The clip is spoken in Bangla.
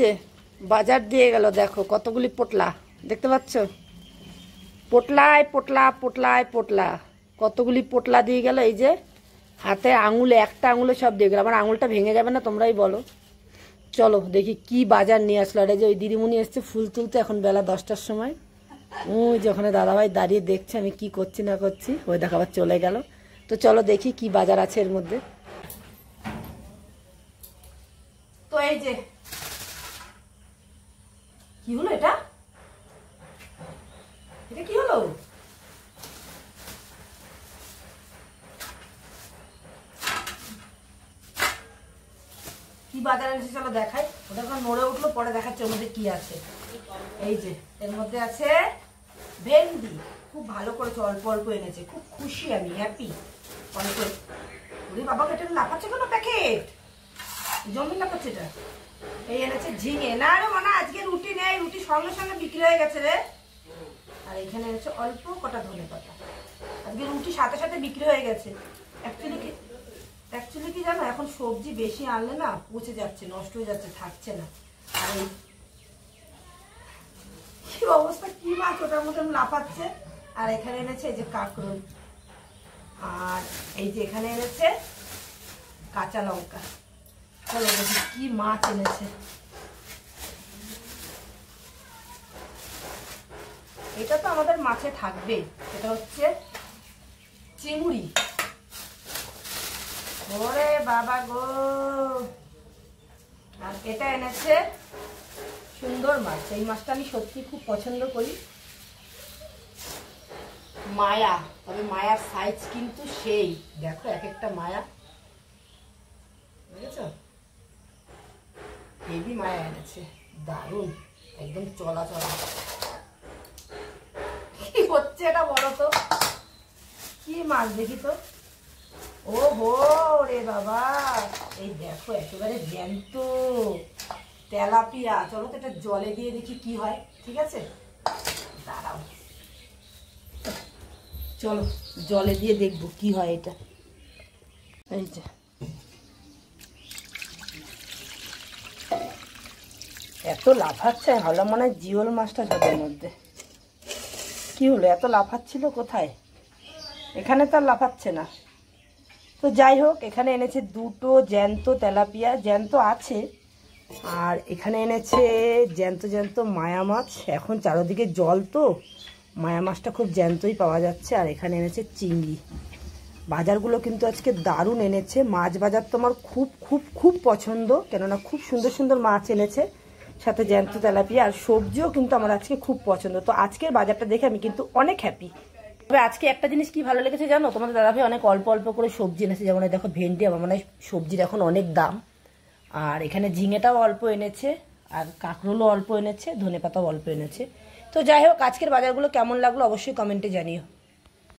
যে বাজার দিয়ে গেল, দেখো কতগুলি পোটলা দেখতে পাচ্ছ। পোটলায় পোটলা পোটলায় পোটলা কতগুলি পোটলা দিয়ে গেল। এই যে হাতে আঙুলে, একটা আঙুলে সব দিয়ে গেল। আমার আঙুলটা ভেঙে যাবে না? তোমরাই বলো। চলো দেখি কি বাজার নিয়ে আসলো। আর এই যে ওই দিদিমণি এসছে ফুল তুলতে, এখন বেলা 10টার সময়। ওই যে ওখানে দাদাভাই দাঁড়িয়ে দেখছে আমি কি করছি না করছি। ওই দেখাবার চলে গেল। তো চলো দেখি কি বাজার আছে এর মধ্যে। তো এই যে কি হলো, এটা এটা কি হলো? কি বাজার এনেছে চলো দেখাই। ওটা এখন নড়ে উঠলো, পরে দেখাচ্ছে ওর মধ্যে কি আছে। এই যে এর মধ্যে আছে ভেন্ডি। খুব ভালো করেছে, অল্প অল্প এনেছে। খুব খুশি আমি, হ্যাপি। অল্প। ওরে বাবা, এটা লাফাচ্ছে কোনো প্যাকেট জমি লাফাচ্ছে এটা। এই এনেছে ঝিঙে। না রে মনে আজকে রুটি নেই, রুটি সঙ্গে সঙ্গে বিক্রি হয়ে গেছে রে। আর এখানে এনেছে অল্প কটা ধনে পাতা। আজকে রুটি সাথে সাথে বিক্রি হয়ে গেছে। অ্যাকচুয়ালি কি জানো, এখন সবজি বেশি আনলে না পচে যাচ্ছে, নষ্ট হয়ে যাচ্ছে, থাকছে না। আর এই কি অবস্থা, কি মাছ ওটার মধ্যে লাফাচ্ছে। আর এখানে এনেছে এই যে কাঁকরোল। আর এই যে এখানে এনেছে কাঁচা লঙ্কা। চলো দেখি কি মাছ এনেছে। এটা তো আমাদের মাছে থাকবে, এটা হচ্ছে চিংড়ি। ওরে বাবা গো। আর এটা এনেছে সুন্দর মাছ। এই মাছটা আমি সত্যি খুব পছন্দ করি, মায়া। তবে মায়ার সাইজ কিন্তু সেই, দেখো এক একটা মায়া, বুঝেছ? হেভি মায়া এনেছে, দারুণ, একদম চলা চলা। কি হচ্ছে এটা বলো তো? কি মাছ দেখি তো। ও হো রে বাবা, এই দেখো একেবারে জ্যান্ত তেলাপিয়া। চলো তো এটা জলে দিয়ে দেখি কি হয়, ঠিক আছে? দাঁড়াও, চলো জলে দিয়ে দেখবো কি হয় এটা। এই যে এত লাফাচ্ছে, হলো মনে হয় জিওল মাছটা জলের মধ্যে। কি হলো, এত লাফাচ্ছিল কোথায়? এখানে তো আর লাফাচ্ছে না। তো যাই হোক, এখানে এনেছে দুটো জ্যান্ত তেলাপিয়া, জ্যান্ত আছে। আর এখানে এনেছে জ্যান্ত জ্যান্ত মায়া মাছ। এখন চারদিকে জল, তো মায়া মাছটা খুব জ্যান্তই পাওয়া যাচ্ছে। আর এখানে এনেছে চিংড়ি। বাজারগুলো কিন্তু আজকে দারুণ এনেছে। মাছ বাজার তো আমার খুব খুব খুব পছন্দ, কেননা খুব সুন্দর সুন্দর মাছ এনেছে, সাথে জ্যান্ত তেলাপিয়া। আর সবজিও কিন্তু আমার আজকে খুব পছন্দ। তো আজকের বাজারটা দেখে আমি কিন্তু অনেক হ্যাপি। তবে আজকে একটা জিনিস কি ভালো লেগেছে জানো, তোমাদের দাদাভাই অনেক অল্প অল্প করে সবজি এনেছে। যেমন দেখো ভেন্ডি, আমার মনে হয় সবজির এখন অনেক দাম। আর এখানে ঝিঙেটাও অল্প এনেছে, আর কাঁকরোলও অল্প এনেছে, ধনেপাতাও অল্প এনেছে। তো যাই হোক, আজকের বাজারগুলো কেমন লাগলো অবশ্যই কমেন্টে জানিও।